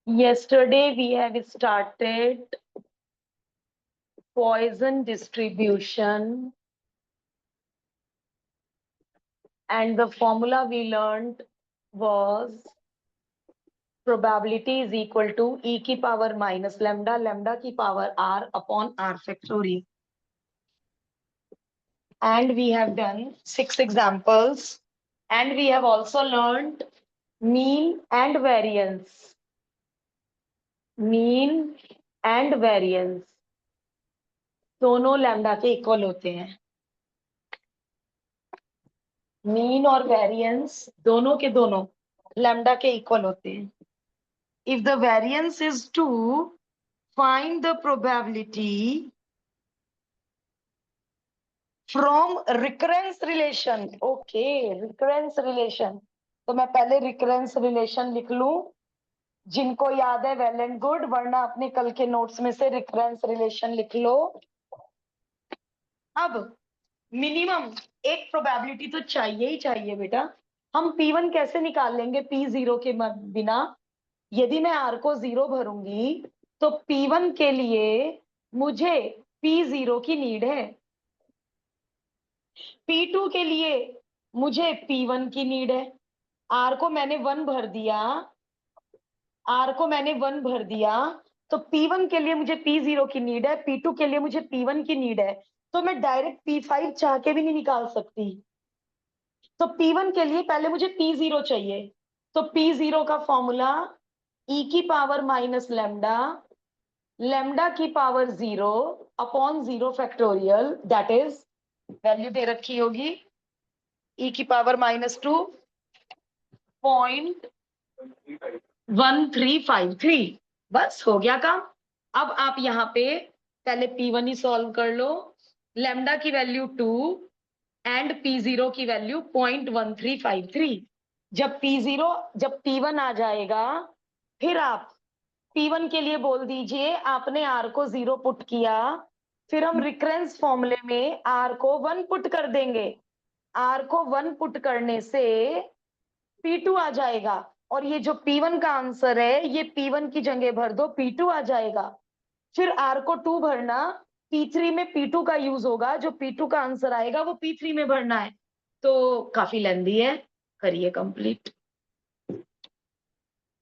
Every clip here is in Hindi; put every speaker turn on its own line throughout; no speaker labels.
Yesterday we have started Poisson distribution, and the formula we learned was probability is equal to e की power minus lambda, lambda की power r upon r factorial. And we have done 6 examples, and we have also learned mean and variance. Mean and variance दोनों लैम्डा के इक्वल होते हैं. मीन और वेरिएंस दोनों के दोनों लैम्डा के इक्वल होते हैं. If the variance is to find the probability from recurrence relation. Okay, recurrence relation. तो मैं पहले रिकरेंस रिलेशन लिख लूं. जिनको याद है वेल एंड गुड, वरना अपने कल के नोट्स में से रिकरेंस रिलेशन लिख लो. अब मिनिमम एक प्रोबेबिलिटी तो चाहिए ही चाहिए बेटा. हम P1 कैसे निकाल लेंगे P0 के बिना? यदि मैं R को 0 भरूंगी तो P1 के लिए मुझे P0 की नीड है. P2 के लिए मुझे P1 की नीड है. R को मैंने 1 भर दिया. R को मैंने 1 भर दिया तो P1 के लिए मुझे P0 की नीड है. P2 के लिए मुझे P1 की नीड है. तो मैं डायरेक्ट P5 चाह के भी नहीं निकाल सकती. तो P1 के लिए पहले मुझे P0 चाहिए. तो P0 का फॉर्मूला e की पावर माइनस लैम्डा, लैम्डा की power 0 upon 0 factorial, that is value दे रखी होगी e की पावर -2.1353. बस हो गया काम. अब आप यहाँ पे पहले P1 ही सॉल्व कर लो. लैम्डा की वैल्यू 2 एंड P0 की वैल्यू 0.1353. जब P1 आ जाएगा, फिर आप P1 के लिए बोल दीजिए आपने R को 0 पुट किया. फिर हम रिकरेंस फॉर्मूले में R को 1 पुट कर देंगे. R को 1 पुट करने से P2 आ जाएगा. और ये जो P1 का आंसर है ये P1 की जगह भर दो, P2 आ जाएगा. फिर R को 2 भरना, P3 में P2 का यूज होगा. जो P2 का आंसर आएगा वो P3 में भरना है. तो काफी लेंदी है, करिए कंप्लीट.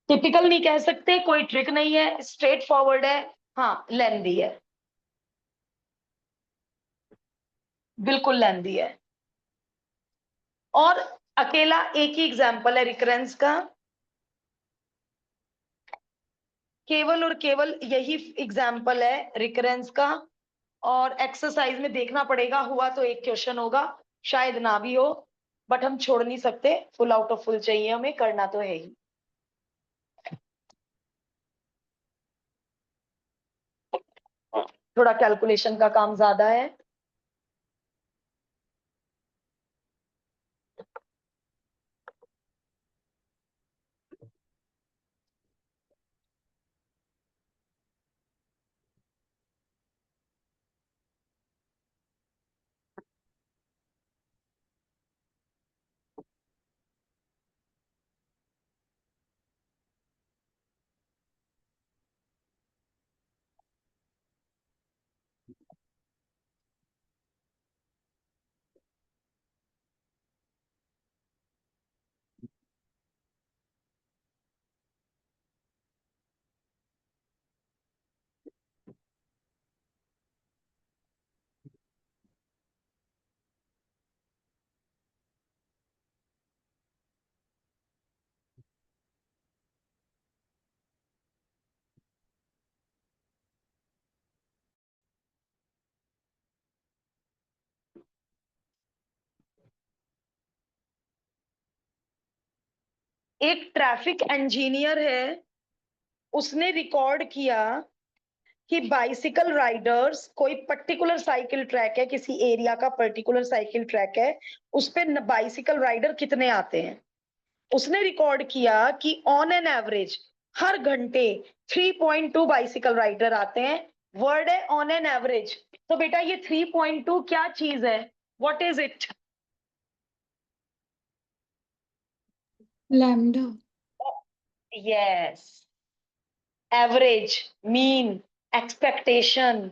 टिपिकल नहीं कह सकते, कोई ट्रिक नहीं है, स्ट्रेट फॉरवर्ड है. हाँ, लेंदी है, बिल्कुल लेंदी है. और अकेला एक ही एग्जाम्पल है रिकरेंस का. केवल और केवल यही एग्जाम्पल है रिकरेंस का. और एक्सरसाइज में देखना पड़ेगा, हुआ तो एक क्वेश्चन होगा, शायद ना भी हो. बट हम छोड़ नहीं सकते, फुल आउट ऑफ फुल चाहिए हमें, करना तो है ही. थोड़ा कैलकुलेशन का काम ज्यादा है. एक ट्रैफिक इंजीनियर है, उसने रिकॉर्ड किया कि बाइसिकल राइडर्स, कोई पर्टिकुलर साइकिल ट्रैक है, किसी एरिया का पर्टिकुलर साइकिल ट्रैक है, उस पे बाइसिकल राइडर कितने आते हैं. उसने रिकॉर्ड किया कि ऑन एन एवरेज हर घंटे 3.2 बाइसिकल राइडर आते हैं. वर्ड है ऑन एन एवरेज. तो बेटा ये 3.2 क्या चीज है? What is it?
Lambda.
Yes, average, mean, expectation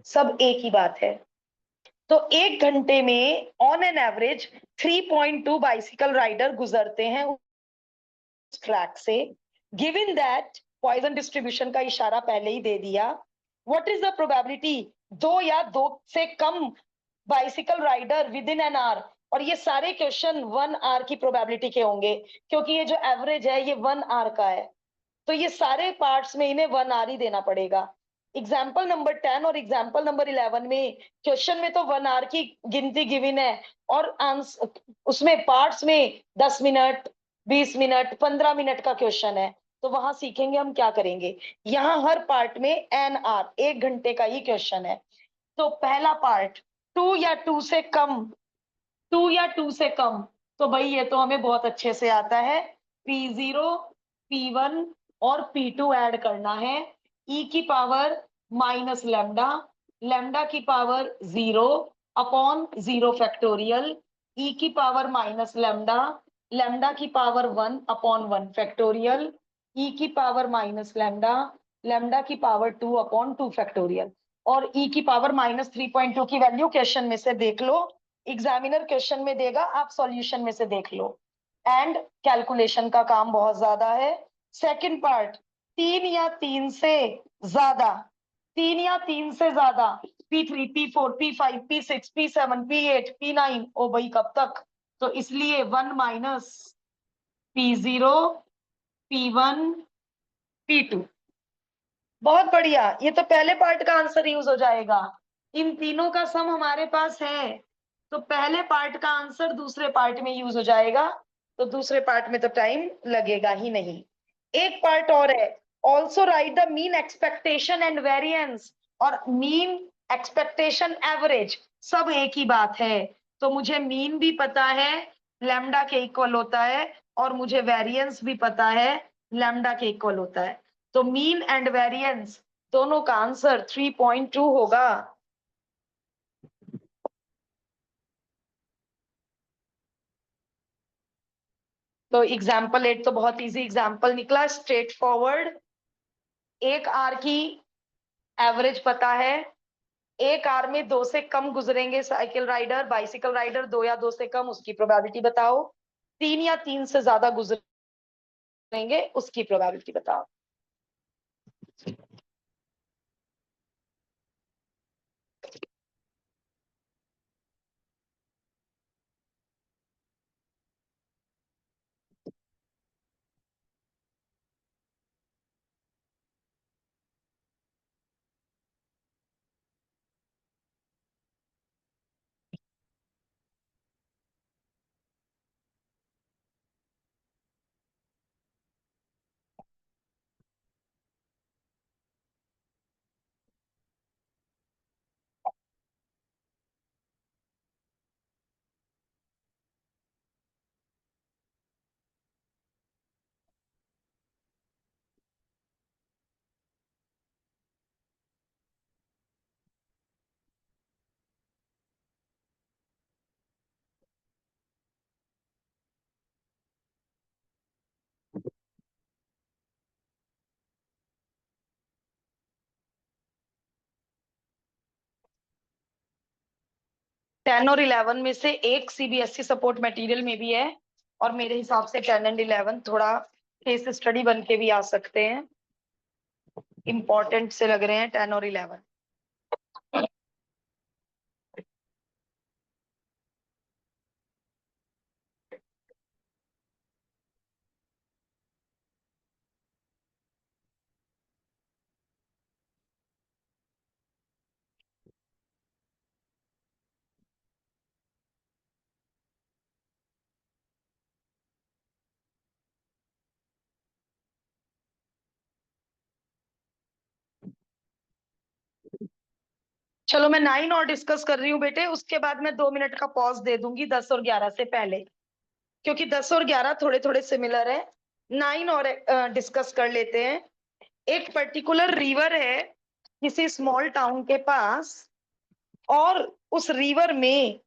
सब एक ही बात है। तो 1 घंटे में on an average 3.2 bicycle rider गुजरते हैं उस ट्रैक से। गिवन दैट पॉइजन डिस्ट्रीब्यूशन का इशारा पहले ही दे दिया। व्हाट इज द प्रोबेबिलिटी, 2 या 2 से कम bicycle rider within an hour. और ये सारे क्वेश्चन 1 आवर की प्रोबेबिलिटी के होंगे, क्योंकि ये जो एवरेज है ये 1 आवर का है। तो ये सारे पार्ट्स में इन्हें 1 आवर ही देना पड़ेगा। एग्जाम्पल नंबर 10 और एग्जाम्पल नंबर 11 में क्वेश्चन में तो 1 आवर की गिनती गिवन है, और आंसर उसमें पार्ट्स में 10 मिनट, 20 मिनट, 15 मिनट का क्वेश्चन है। तो वहां सीखेंगे हम क्या करेंगे। यहाँ हर पार्ट में एन आर, 1 घंटे का ही क्वेश्चन है। तो पहला पार्ट, 2 या 2 से कम, तो भाई ये तो हमें बहुत अच्छे से आता है। P0, P1 और P2 ऐड करना है। E की पावर माइनस लैम्डा, लैम्डा की पावर 0/0 फैक्टोरियल, E की पावर माइनस लैम्डा, लैम्डा की पावर 1/1 फैक्टोरियल, E की पावर माइनस लैम्डा, लैम्डा की पावर 2/2 फैक्टोरियल। और E की पावर -3.2 की वैल्यू क्वेश्चन में से देख लो, एग्जामिनर क्वेश्चन में देगा, आप सॉल्यूशन में से देख लो। एंड कैलकुलेशन का काम बहुत ज्यादा है। सेकंड पार्ट, 3 या 3 से ज्यादा, 3 या 3 से ज्यादा, P3, P4, P5, P6, P7, P8, P9, ओ भाई कब तक। तो इसलिए 1 - P0, P1, P2। बहुत बढ़िया, ये तो पहले पार्ट का आंसर यूज हो जाएगा। इन तीनों का सम हमारे पास है, तो पहले पार्ट का आंसर दूसरे पार्ट में यूज हो जाएगा। तो दूसरे पार्ट में तो टाइम लगेगा ही नहीं। एक पार्ट और है, also right the mean expectation and variance. और मीन, एक्सपेक्टेशन, एवरेज सब एक ही बात है। तो मुझे मीन भी पता है, लैम्डा के इक्वल होता है, और मुझे वेरिएंस भी पता है, लैम्डा के इक्वल होता है। तो मीन एंड वेरिएंस दोनों का आंसर 3.2 होगा। तो एग्जाम्पल 8 तो बहुत इजी एग्जाम्पल निकला, स्ट्रेट फॉरवर्ड। 1 आवर की एवरेज पता है, 1 आवर में 2 से कम गुजरेंगे साइकिल राइडर, बाइसिकल राइडर 2 या 2 से कम, उसकी प्रोबेबिलिटी बताओ। 3 या 3 से ज्यादा गुजरेंगे, उसकी प्रोबेबिलिटी बताओ। टेन और 11 में से एक सीबीएसई सपोर्ट मटेरियल में भी है, और मेरे हिसाब से 10 एंड 11 थोड़ा केस स्टडी बन के भी आ सकते हैं। इंपॉर्टेंट से लग रहे हैं 10 और 11। चलो मैं 9 और डिस्कस कर रही हूँ बेटे, उसके बाद मैं 2 मिनट का पॉज दे दूंगी 10 और 11 से पहले, क्योंकि 10 और 11 थोड़े थोड़े सिमिलर है। 9 और डिस्कस कर लेते हैं। एक पर्टिकुलर रिवर है किसी स्मॉल टाउन के पास, और उस रिवर में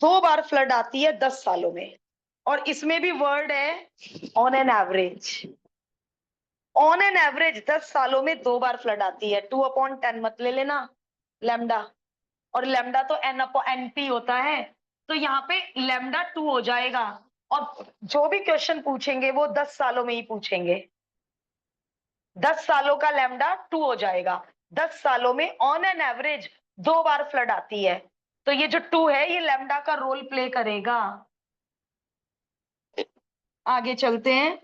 2 बार फ्लड आती है 10 सालों में, और इसमें भी वर्ड है on an average. On an average 10 सालों में 2 बार फ्लड आती है। 2/10 मत ले लेना लैम्डा, और लैम्डा तो n/np होता है, तो यहाँ पे लैम्डा 2 हो जाएगा। और जो भी क्वेश्चन पूछेंगे वो 10 सालों में ही पूछेंगे। 10 सालों का लैम्डा 2 हो जाएगा। 10 सालों में on an average 2 bar flood आती है, तो ये जो 2 है ये लैम्डा का रोल प्ले करेगा। आगे चलते हैं।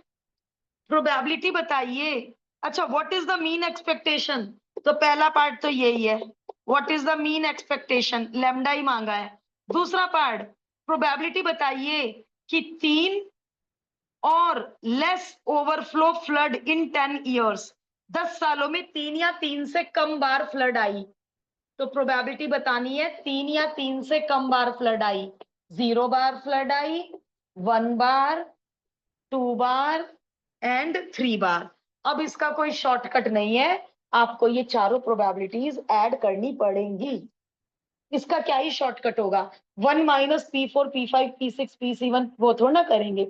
प्रोबेबिलिटी बताइए। अच्छा, what is the mean expectation, तो पहला पार्ट तो यही है, what is the mean expectation, lambda ही मांगा है। दूसरा पार्ट, प्रोबेबिलिटी बताइए कि 3 और less overflow flood in 10 years, 10 सालों में 3 या 3 से कम बार फ्लड आई, तो प्रोबेबिलिटी बतानी है 3 या 3 से कम बार फ्लड आई। 0 बार फ्लड आई, 1 बार, 2 बार एंड 3 बार। अब इसका कोई शॉर्टकट नहीं है, आपको ये चारों प्रोबेबिलिटीज ऐड करनी पड़ेंगी। इसका क्या ही शॉर्टकट होगा, 1 minus P4 P5 P6 P7 वो थोड़ा ना करेंगे,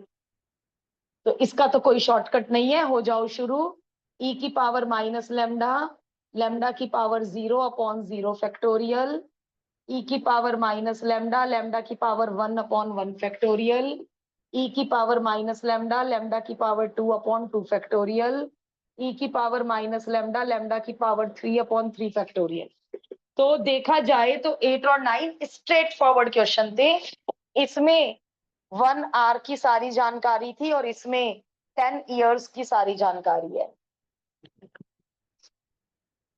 तो इसका तो कोई शॉर्टकट नहीं है। हो जाओ शुरू। e की पावर माइनस लैम्डा, लैम्डा की पावर 0/0 फैक्टोरियल, e की पावर माइनस लैम्डा, लैम्डा की पावर 1/1 फैक्टोरियल, e की पावर माइनस लैम्डा, लैम्डा की पावर 2/2 फैक्टोरियल, e की पावर माइनस लैम्डा, लैम्डा की पावर 3/3 फैक्टोरियल। तो देखा जाए तो 8 और 9 स्ट्रेट फॉरवर्ड क्वेश्चन थे। इसमें 1 आवर की सारी जानकारी थी और इसमें 10 इयर्स की सारी जानकारी है।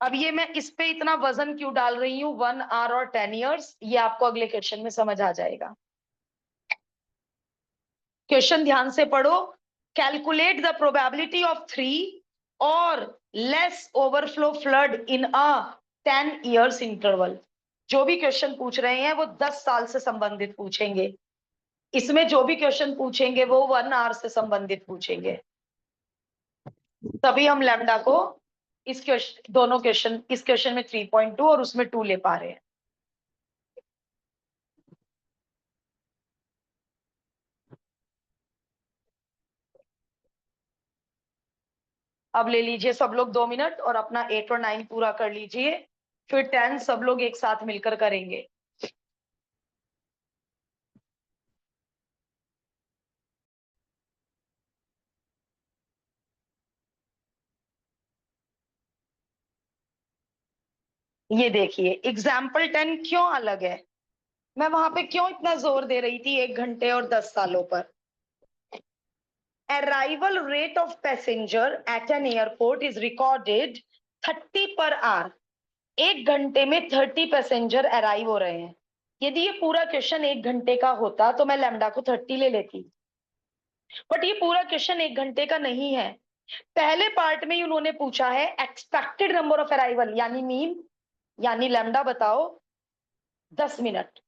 अब ये मैं इस पे इतना वजन क्यों डाल रही हूँ, 1 आवर और 10 इयर्स, ये आपको अगले क्वेश्चन में समझ आ जाएगा। क्वेश्चन ध्यान से पढ़ो। कैलकुलेट द प्रोबेबिलिटी ऑफ 3 और लेस ओवरफ्लो फ्लड इन अ 10 इयर्स इंटरवल। जो भी क्वेश्चन पूछ रहे हैं वो 10 साल से संबंधित पूछेंगे। इसमें जो भी क्वेश्चन पूछेंगे वो 1 आवर से संबंधित पूछेंगे। तभी हम लैम्डा को इस क्वेश्चन, दोनों क्वेश्चन, इस क्वेश्चन में 3.2 और उसमें 2 ले पा रहे हैं। अब ले लीजिए सब लोग 2 मिनट और अपना 8 और 9 पूरा कर लीजिए, फिर 10 सब लोग एक साथ मिलकर करेंगे। ये देखिए एग्जाम्पल 10 क्यों अलग है, मैं वहां पे क्यों इतना जोर दे रही थी 1 घंटे और 10 सालों पर। Arrival rate of passenger at an airport is recorded 30 per our. 1 घंटे में 30 पैसेंजर अराइव हो रहे हैं। यदि ये पूरा क्वेश्चन 1 घंटे का होता तो मैं लैम्डा को 30 ले लेती, बट ये पूरा क्वेश्चन 1 घंटे का नहीं है। पहले पार्ट में ही उन्होंने पूछा है एक्सपेक्टेड नंबर ऑफ अराइवल यानी मीन, यानी लैम्डा बताओ 10 minute,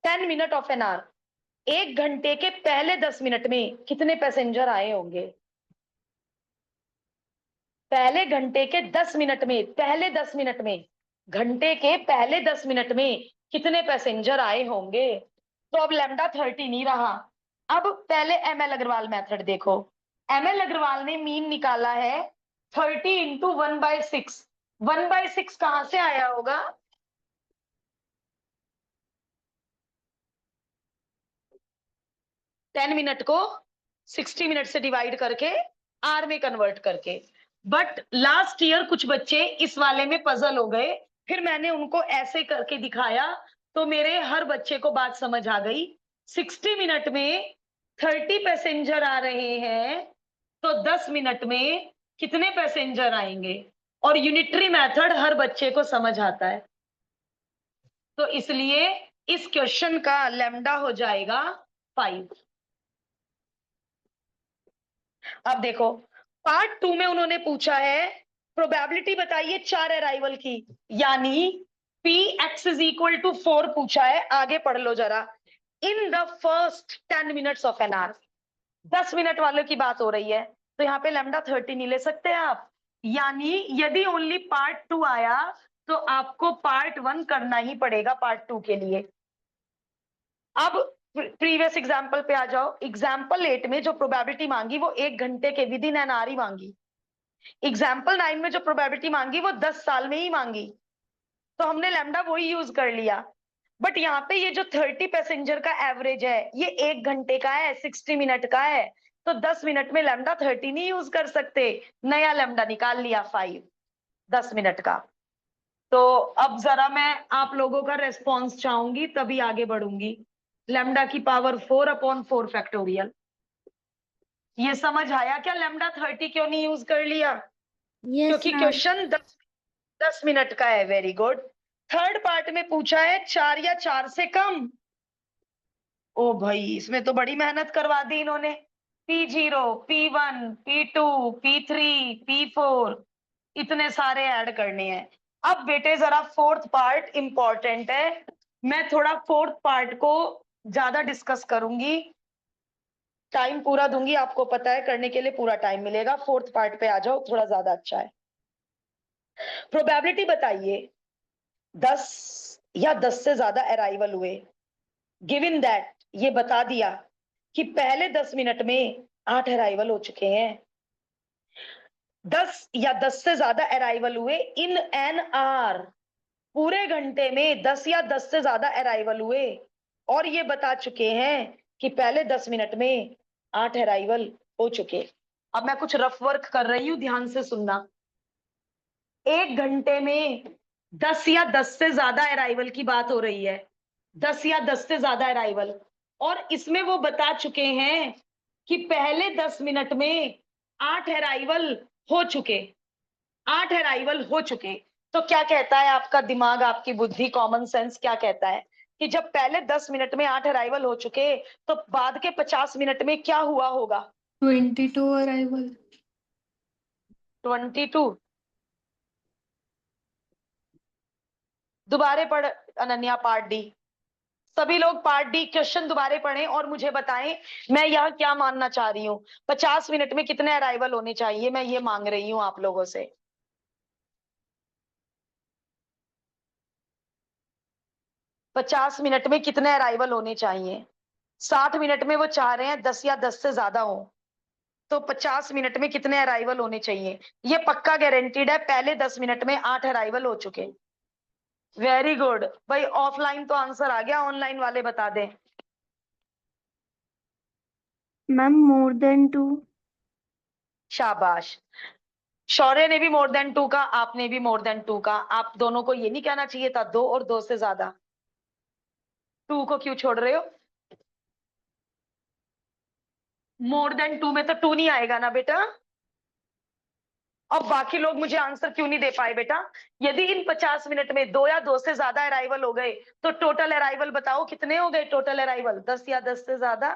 10 minute of an hour. 1 घंटे के पहले 10 मिनट में कितने पैसेंजर आए होंगे, पहले घंटे के 10 मिनट में, पहले 10 मिनट में, घंटे के पहले 10 मिनट में कितने पैसेंजर आए होंगे। तो अब लैम्डा 30 नहीं रहा। अब पहले एमएल अग्रवाल मेथड देखो। एमएल अग्रवाल ने मीन निकाला है 30 इंटू 1/6। 1/6 कहां से आया होगा, 10 मिनट को 60 मिनट से डिवाइड करके आर में कन्वर्ट करके। बट लास्ट ईयर कुछ बच्चे इस वाले में पजल हो गए, फिर मैंने उनको ऐसे करके दिखाया तो मेरे हर बच्चे को बात समझ आ गई। 60 मिनट में 30 पैसेंजर आ रहे हैं तो 10 मिनट में कितने पैसेंजर आएंगे, और यूनिटरी मेथड हर बच्चे को समझ आता है। तो इसलिए इस क्वेश्चन का लैम्डा हो जाएगा 5। अब देखो पार्ट 2 में उन्होंने पूछा है प्रोबेबिलिटी बताइए 4 अराइवल की, यानी px इज इक्वल टू 4 पूछा है। आगे पढ़ लो जरा। In the first 10 minutes of an hour, 10 minute वालों की बात हो रही है, तो यहाँ पे लैम्डा 30 नहीं ले सकते आप, यानी यदि ओनली पार्ट 2 आया तो आपको पार्ट 1 करना ही पड़ेगा पार्ट 2 के लिए। अब प्रीवियस एग्जाम्पल पे आ जाओ। एग्जाम्पल 8 में जो प्रोबेबिलिटी मांगी वो 1 घंटे के विद इन एन आवर ही मांगी। एग्जाम्पल 9 में जो प्रोबेबिलिटी मांगी वो 10 साल में ही मांगी, तो हमने लैम्डा वही यूज कर लिया। बट यहाँ पे ये जो 30 पैसेंजर का एवरेज है ये 1 घंटे का है, 60 मिनट का है, तो 10 मिनट में लैम्डा 30 नहीं यूज कर सकते, नया लैम्डा निकाल लिया 5 10 मिनट का। तो अब जरा मैं आप लोगों का रेस्पॉन्स चाहूंगी तभी आगे बढ़ूंगी। लैम्डा की पावर 4/4 फैक्टोरियल, ये समझ आया क्या लैम्डा 30 क्यों नहीं यूज कर लिया? क्योंकि क्वेश्चन 10 मिनट का है। Very good. थर्ड पार्ट में पूछा है 4 या 4 से कम। ओ भाई इसमें तो बड़ी मेहनत करवा दी इन्होंने। P0, P1, P2, P3, P4 इतने सारे ऐड करने हैं। अब बेटे जरा फोर्थ पार्ट इंपॉर्टेंट है, मैं थोड़ा फोर्थ पार्ट को ज्यादा डिस्कस करूंगी, टाइम पूरा दूंगी, आपको पता है करने के लिए पूरा टाइम मिलेगा। फोर्थ पार्ट पे आ जाओ, थोड़ा ज्यादा अच्छा है। प्रोबेबिलिटी बताइए 10 या 10 से ज्यादा अराइवल हुए। गिवन दैट ये बता दिया कि पहले 10 मिनट में 8 अराइवल हो चुके हैं। 10 या 10 से ज्यादा अराइवल हुए इन एन आवर, पूरे घंटे में 10 या 10 से ज्यादा अराइवल हुए, और ये बता चुके हैं कि पहले 10 मिनट में 8 अराइवल हो चुके। अब मैं कुछ रफ वर्क कर रही हूं, ध्यान से सुनना। 1 घंटे में 10 या 10 से ज्यादा अराइवल की बात हो रही है, 10 या 10 से ज्यादा अराइवल, और इसमें वो बता चुके हैं कि पहले 10 मिनट में 8 अराइवल हो चुके, 8 अराइवल हो चुके। तो क्या कहता है आपका दिमाग, आपकी बुद्धि, कॉमन सेंस क्या कहता है कि जब पहले 10 मिनट में 8 अराइवल हो चुके तो बाद के 50 मिनट में क्या हुआ होगा?
22 अराइवल।
22। दोबारे पढ़ अनन्या पार्ट डी। सभी लोग पार्ट डी क्वेश्चन दोबारे पढ़ें और मुझे बताएं मैं यह क्या मानना चाह रही हूँ। 50 मिनट में कितने अराइवल होने चाहिए, मैं ये मांग रही हूँ आप लोगों से। 50 मिनट में कितने अराइवल होने चाहिए? 60 मिनट में वो चाह रहे हैं 10 या 10 से ज्यादा हो, तो 50 मिनट में कितने अराइवल होने चाहिए? ये पक्का गारंटीड है, पहले 10 मिनट में 8 अराइवल हो चुके। वेरी गुड भाई, ऑफलाइन तो आंसर आ गया, ऑनलाइन वाले बता दें।
Ma'am more than 2।
शाबाश, शौर्य ने भी मोर देन 2 का, आपने भी मोर देन 2 का। आप दोनों को ये नहीं कहना चाहिए था 2 और 2 से ज्यादा? 2 को क्यों छोड़ रहे हो? मोर देन 2 में तो 2 नहीं आएगा ना बेटा। अब बाकी लोग मुझे आंसर क्यों नहीं दे पाए बेटा? यदि इन 50 मिनट में 2 या 2 से ज्यादा अराइवल हो गए तो टोटल अराइवल बताओ कितने हो गए? टोटल अराइवल 10 या 10 से ज्यादा।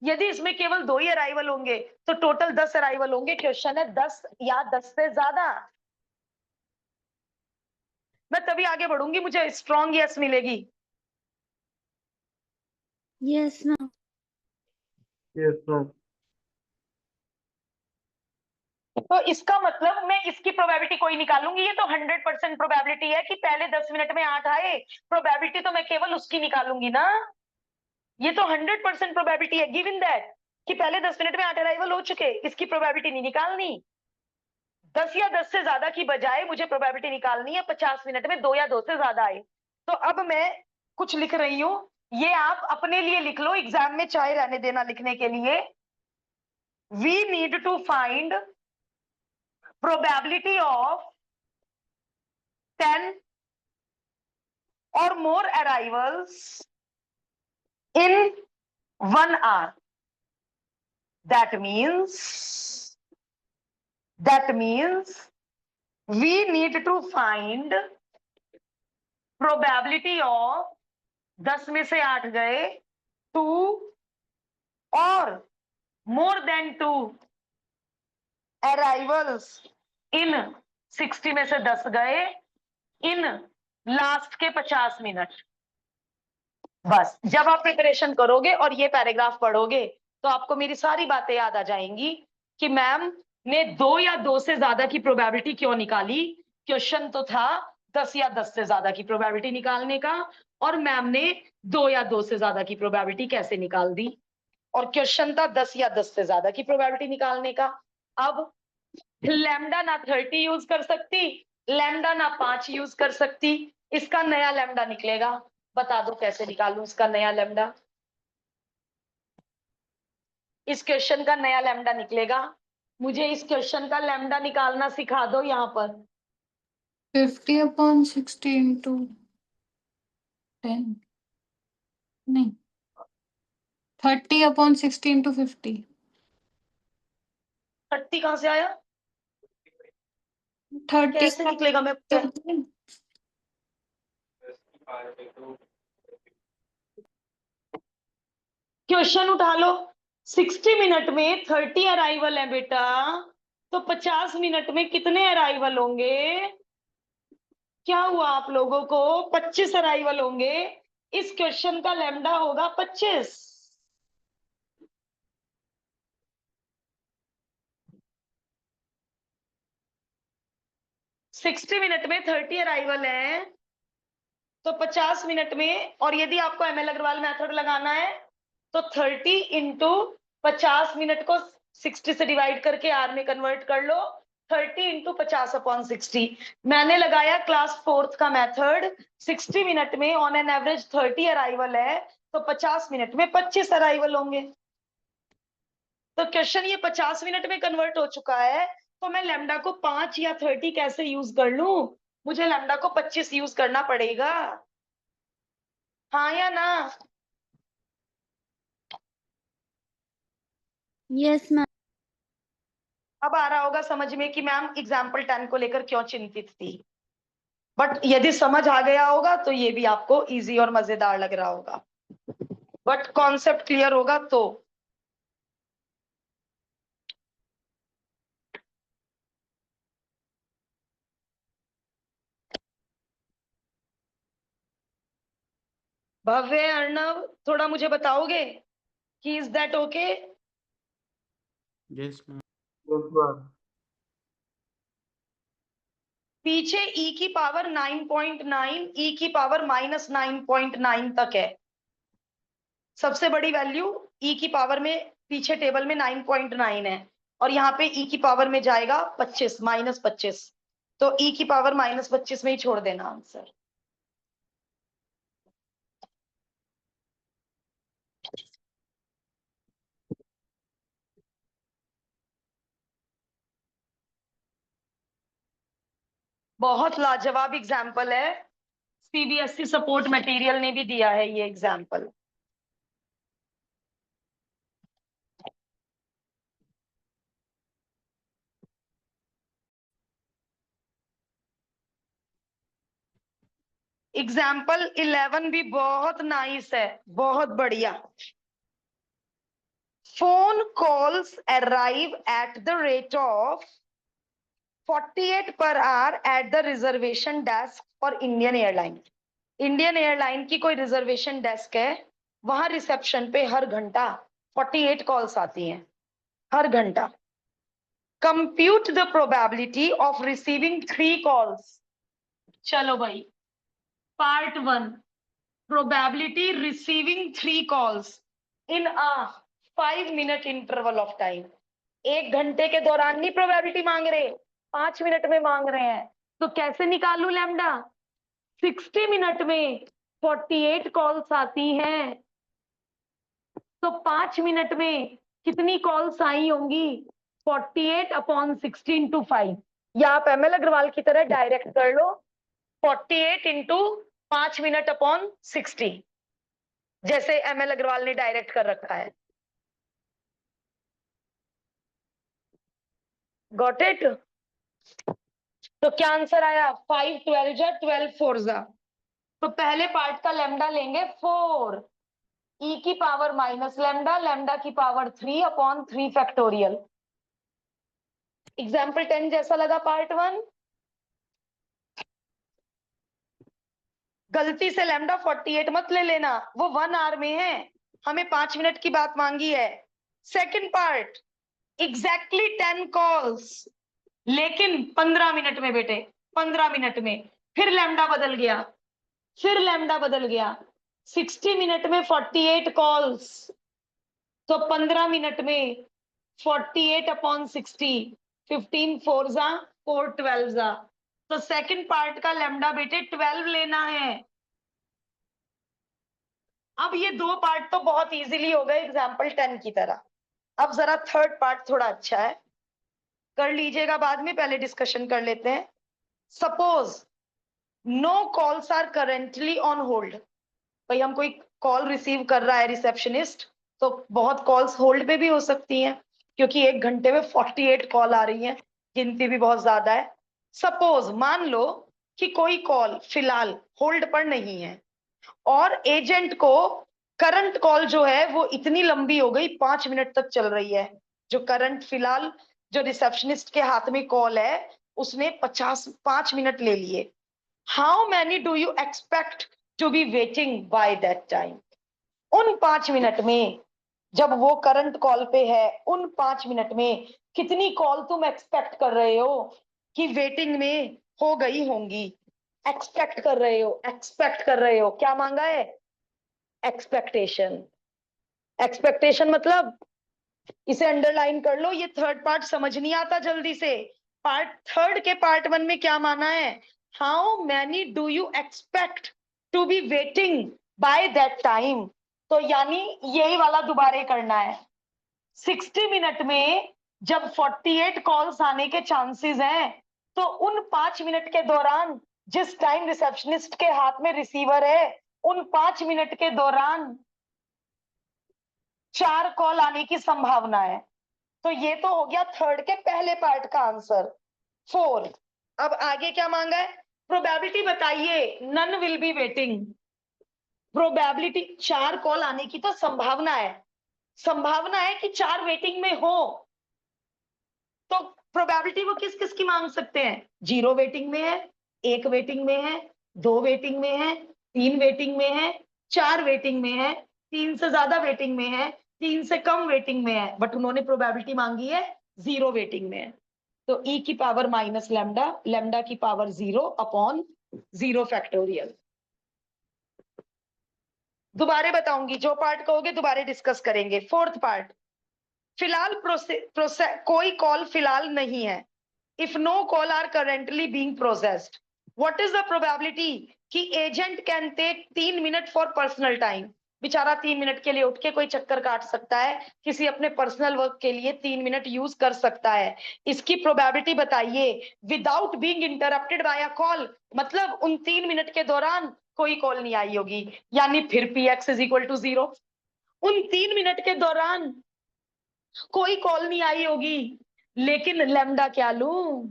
यदि इसमें केवल 2 ही अराइवल होंगे तो टोटल 10 अराइवल होंगे। क्वेश्चन है 10 या 10 से ज्यादा। मैं तभी आगे बढ़ूंगी, मुझे स्ट्रॉन्ग यस मिलेगी।
Yes ma'am.
Yes ma'am.
तो इसका मतलब मैं इसकी प्रोबेबिलिटी कोई निकालूंगी, ये तो 100% प्रोबेबिलिटी है कि पहले 10 मिनट में 8 आए। प्रोबेबिलिटी तो मैं केवल उसकी निकालूंगी ना, ये तो 100% प्रोबेबिलिटी है गिवन दैट कि पहले 10 मिनट में 8 अराइवल हो चुके। इसकी प्रोबेबिलिटी नहीं निकालनी। 10 या 10 से ज्यादा की बजाय मुझे प्रोबेबिलिटी निकालनी है 50 मिनट में 2 या 2 से ज्यादा आए। तो अब मैं कुछ लिख रही हूं, ये आप अपने लिए लिख लो, एग्जाम में चाहे रहने देना लिखने के लिए। We need to find probability of 10 or more arrivals in 1 hour. That means we need to find probability of 10 में से 8 गए 2 और more than 2 arrivals in 60 में से 10 गए इन लास्ट के 50 मिनट। बस जब आप प्रिपरेशन करोगे और ये पैराग्राफ पढ़ोगे तो आपको मेरी सारी बातें याद आ जाएंगी कि मैम ने 2 या 2 से ज्यादा की प्रोबेबिलिटी क्यों निकाली। क्वेश्चन तो था 10 या 10 से ज्यादा की प्रोबेबिलिटी निकालने का, और मैम ने 2 या 2 से ज्यादा की प्रोबेबिलिटी कैसे निकाल दी, और क्वेश्चन था 10 या 10 से ज्यादा की प्रोबेबिलिटी निकालने का। अब लैम्डा ना 30 यूज कर सकती, लैम्डा ना 5 यूज कर सकती, इसका नया लैम्डा निकलेगा। बता दो कैसे निकालूं इसका नया लैम्डा। इस क्वेश्चन का नया लैम्डा निकलेगा, मुझे इस क्वेश्चन का लैम्डा निकालना सिखा दो। यहाँ पर
50/60 into 10 नहीं 30/60 into 50
30 कहां से आया,
30
कैसे निकलेगा? मैं क्वेश्चन उठा लो। 60 मिनट में 30 अराइवल है बेटा, तो 50 मिनट में कितने अराइवल होंगे? क्या हुआ आप लोगों को? 25 अराइवल होंगे। इस क्वेश्चन का लैम्डा होगा 25। सिक्सटी मिनट में 30 अराइवल है, तो 50 मिनट में, और यदि आपको एमएल अग्रवाल मेथड लगाना है तो 30 इंटू 50 मिनट को 60 से डिवाइड करके आर में कन्वर्ट कर लो। 30 इंटू 50/60। मैंने लगाया क्लास 4th का मेथड। 60 मिनट में ऑन एन एवरेज 30 अराइवल है, तो 50 मिनट में 25 अराइवल होंगे। तो क्वेश्चन ये 50 मिनट में कन्वर्ट हो चुका है, तो मैं लैम्डा को 5 या 30 कैसे यूज कर लूं? मुझे लैम्डा को 25 यूज करना पड़ेगा, हाँ या ना?
Yes ma'am.
अब आ रहा होगा समझ में कि मैम एग्जाम्पल 10 को लेकर क्यों चिंतित थी। बट यदि समझ आ गया होगा तो ये भी आपको इजी और मजेदार लग रहा होगा, बट कॉन्सेप्ट क्लियर होगा तो। भव्य, अर्णव, थोड़ा मुझे बताओगे कि is that okay?
Yes, ma'am. Yes, ma'am.
पीछे e की पावर 9.9, e की पावर -9.9 तक है। सबसे बड़ी वैल्यू e की पावर में पीछे टेबल में 9.9 है, और यहाँ पे e की पावर में जाएगा 25 -25, तो e की पावर -25 में ही छोड़ देना आंसर। बहुत लाजवाब एग्जाम्पल है, सीबीएसई सपोर्ट मटेरियल ने भी दिया है ये एग्जाम्पल। एग्जाम्पल 11 भी बहुत नाइस है, बहुत बढ़िया। Phone calls arrive at the rate of 48 per hour at the reservation desk for Indian airline. Indian airline की कोई रिजर्वेशन डेस्क है, वहां रिसेप्शन पे हर घंटा 48 कॉल्स आती हैं, हर घंटा। Compute the probability of receiving 3 calls. चलो भाई, part 1, probability receiving 3 calls in a 5 minute interval of time. 1 घंटे के दौरान नहीं प्रोबेबिलिटी मांग रहे, 5 मिनट में मांग रहे हैं, तो कैसे निकालू लैम्डा? 60 मिनट में 48 कॉल्स आती हैं, तो 5 मिनट में कितनी कॉल्स आई होंगी? 48/16 into 5, या आप एमएल अग्रवाल की तरह डायरेक्ट कर लो, 48 इंटू 5 मिनट अपॉन 60, जैसे एमएल अग्रवाल ने डायरेक्ट कर रखा है। Got it? तो क्या आंसर आया? 5 12 जा 12 4 जा। तो पहले पार्ट का लैम्डा लेंगे 4, e की पावर माइनस लैम्डा, लैम्डा की पावर 3/3 फैक्टोरियल। एग्जाम्पल 10 जैसा लगा पार्ट 1? गलती से लैम्डा 48 मत ले लेना, वो 1 आवर में है, हमें 5 मिनट की बात मांगी है। सेकंड पार्ट, एग्जैक्टली 10 कॉल्स, लेकिन 15 मिनट में बेटे, 15 मिनट में। फिर लैम्डा बदल गया, फिर लैम्डा बदल गया, 60 मिनट में 48 कॉल्स, तो 15 मिनट में 48 अपॉन 60, 15 4 जा 4 12 जा, तो सेकंड पार्ट का लैम्डा बेटे 12 लेना है। अब ये दो पार्ट तो बहुत इजीली हो गए एग्जाम्पल 10 की तरह। अब जरा थर्ड पार्ट थोड़ा अच्छा है, कर लीजिएगा बाद में, पहले डिस्कशन कर लेते हैं। Suppose no calls are currently on hold, भाई हम कोई कॉल रिसीव कर रहा है रिसेप्शनिस्ट, तो बहुत कॉल्स होल्ड पे भी हो सकती हैं, क्योंकि एक घंटे में 48 कॉल आ रही हैं, गिनती भी बहुत ज्यादा है। सपोज मान लो कि कोई कॉल फिलहाल होल्ड पर नहीं है और एजेंट को करंट कॉल जो है वो इतनी लंबी हो गई, 5 मिनट तक चल रही है। जो करंट फिलहाल जो रिसेप्शनिस्ट के हाथ में कॉल है उसने 5 मिनट ले लिए। How many do you expect to be waiting by that time? उन 5 मिनट में जब वो करंट कॉल पे है, उन 5 मिनट में कितनी कॉल तुम एक्सपेक्ट कर रहे हो कि वेटिंग में हो गई होंगी? एक्सपेक्ट कर रहे हो, एक्सपेक्ट कर रहे हो, क्या मांगा है? एक्सपेक्टेशन। एक्सपेक्टेशन मतलब इसे अंडरलाइन कर लो, ये थर्ड पार्ट समझ नहीं आता जल्दी से। पार्ट थर्ड के पार्ट वन में क्या माना है? How many do you expect to be waiting by that time? तो यानी यही वाला दोबारा करना है। 60 मिनट में जब 48 कॉल्स आने के चांसेस हैं, तो उन 5 मिनट के दौरान जिस टाइम रिसेप्शनिस्ट के हाथ में रिसीवर है, उन 5 मिनट के दौरान 4 कॉल आने की संभावना है। तो ये तो हो गया थर्ड के पहले पार्ट का आंसर। फोर्थ, अब आगे क्या मांगा है? प्रोबेबिलिटी बताइए, none will be waiting. Probability 4 call आने की तो संभावना है, संभावना है कि 4 वेटिंग में हो, तो प्रोबेबिलिटी वो किस किस की मांग सकते हैं? 0 वेटिंग में है, 1 वेटिंग में है, 2 वेटिंग में है, 3 वेटिंग में है, 4 वेटिंग में है, 3 से ज्यादा वेटिंग में है, 3 से कम वेटिंग में है, बट उन्होंने प्रोबेबिलिटी मांगी है 0 वेटिंग में है। तो e की पावर माइनस लैम्डा, लैम्डा की पावर 0 अपॉन 0 फैक्टोरियल। दोबारा बताऊंगी, जो पार्ट कहोगे दोबारा डिस्कस करेंगे। फोर्थ पार्ट, फिलहाल कोई कॉल फिलहाल नहीं है। If no call are currently being processed, what is the probability कि agent can take 3 minute for personal time? बेचारा 3 मिनट के लिए उठ के कोई चक्कर काट सकता है, किसी अपने पर्सनल वर्क के लिए 3 मिनट यूज कर सकता है। इसकी प्रोबेबिलिटी बताइए without being interrupted by a call, मतलब उन 3 मिनट के दौरान कोई कॉल नहीं आई होगी, यानी फिर p x is equal to 0। उन 3 मिनट के दौरान कोई कॉल नहीं आई होगी, लेकिन लैम्डा क्या लूं?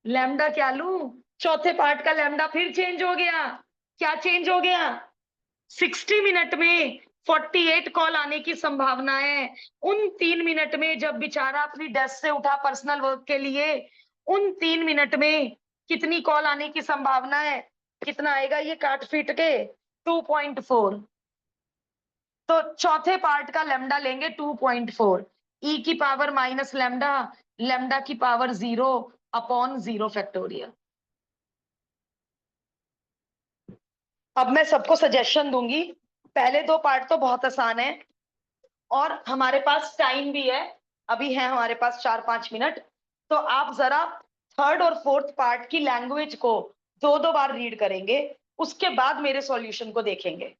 लैम्डा क्या लूं? चौथे पार्ट का लैम्डा फिर चेंज हो गया। क्या चेंज हो गया? 60 मिनट में 48 कॉल आने की संभावना है। उन 3 मिनट में जब बेचारा अपनी डेस्क से उठा पर्सनल वर्क के लिए, उन 3 मिनट में कितनी कॉल आने की संभावना है? कितना आएगा ये काट पीट के? 2.4। तो चौथे पार्ट का लैम्डा लेंगे 2.4, ई की पावर माइनस लैम्डा, लैम्डा की पावर 0 अपॉन 0 फैक्टोरियल। अब मैं सबको सजेशन दूंगी, पहले दो पार्ट तो बहुत आसान है और हमारे पास टाइम भी है, अभी है हमारे पास 4-5 मिनट, तो आप जरा थर्ड और फोर्थ पार्ट की लैंग्वेज को 2-2 बार रीड करेंगे, उसके बाद मेरे सॉल्यूशन को देखेंगे।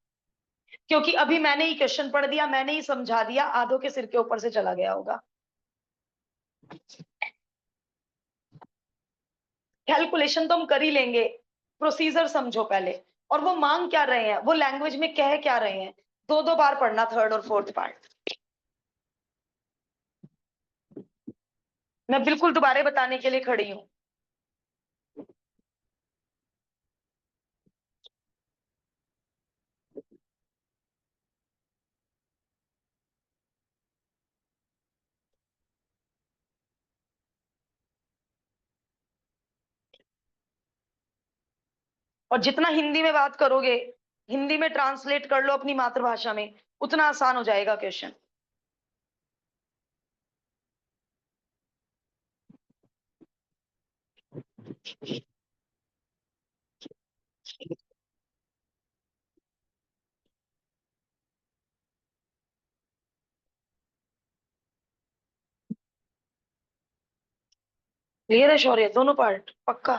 क्योंकि अभी मैंने ही क्वेश्चन पढ़ दिया, मैंने ही समझा दिया, आधों के सिर के ऊपर से चला गया होगा। कैलकुलेशन तो हम कर ही लेंगे, प्रोसीजर समझो पहले, और वो मांग क्या रहे हैं, वो लैंग्वेज में कह क्या रहे हैं। 2-2 बार पढ़ना थर्ड और फोर्थ पार्ट। मैं बिल्कुल दोबारा बताने के लिए खड़ी हूं। और जितना हिंदी में बात करोगे, हिंदी में ट्रांसलेट कर लो अपनी मातृभाषा में, उतना आसान हो जाएगा क्वेश्चन। क्लियर है शौर्य, दोनों पार्ट पक्का?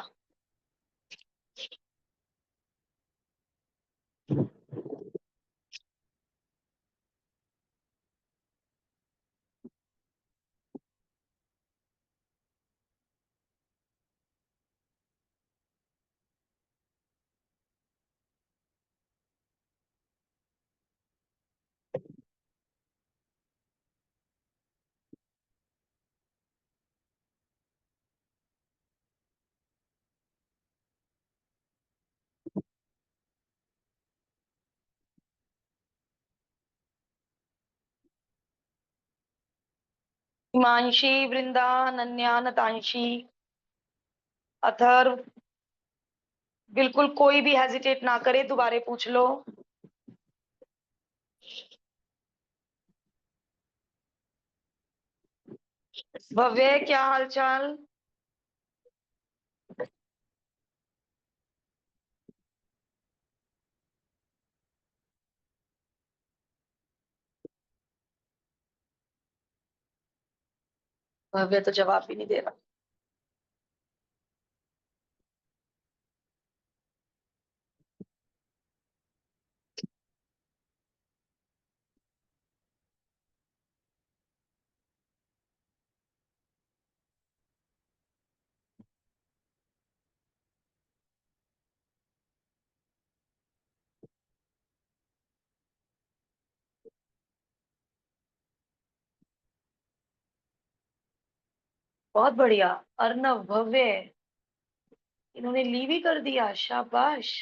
हिमांशी, वृंदा, अनन्या, नतांशी, अथर्व, बिल्कुल कोई भी हेजिटेट ना करे, दोबारे पूछ लो। भव्य, क्या हालचाल? भव्य तो जवाब भी नहीं दे रहा। बहुत बढ़िया। अर्नव, भव्य, इन्होंने लीव ही कर दिया, शाबाश।